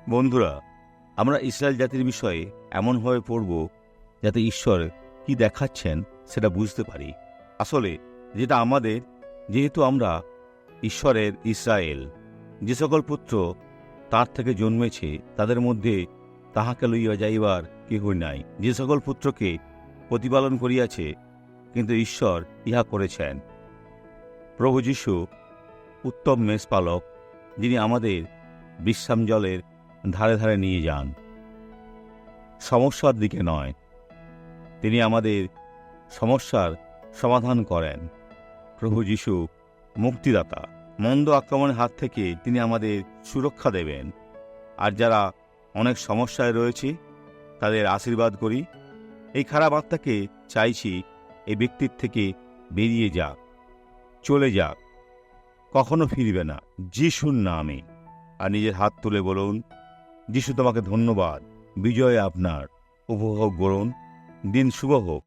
বন্ধুরা, আমরা ইসরায়েল জাতির বিষয়ে এমনভাবে পড়ব যাতে ঈশ্বর কি দেখাচ্ছেন সেটা বুঝতে পারি। আসলে যেটা আমাদের, যেহেতু আমরা ঈশ্বরের ইসরায়েল, যে সকল পুত্র তার থেকে জন্মেছে তাদের মধ্যে তাহাকে লইয়া যাইবার কেহ নাই। যে সকল পুত্রকে প্রতিপালন করিয়াছে, কিন্তু ঈশ্বর ইহা করেছেন। প্রভু যীশু উত্তম মেষপালক, যিনি আমাদের বিশ্রাম জলের ধারে ধারে নিয়ে যান, সমস্যার দিকে নয়। তিনি আমাদের সমস্যার সমাধান করেন। প্রভু যীশু মুক্তিদাতা, মন্দ আক্রমণের হাত থেকে তিনি আমাদের সুরক্ষা দেবেন। আর যারা অনেক সমস্যায় রয়েছে তাদের আশীর্বাদ করি। এই খারাপ আত্মাকে চাইছি এই ব্যক্তির থেকে বেরিয়ে যাক, চলে যাক, কখনো ফিরবে না, যিশুর নামে। আর নিজের হাত তুলে বলুন, যিশু তোমাকে ধন্যবাদ, বিজয় আপনার। উপভোগ করুন, দিন শুভ হোক।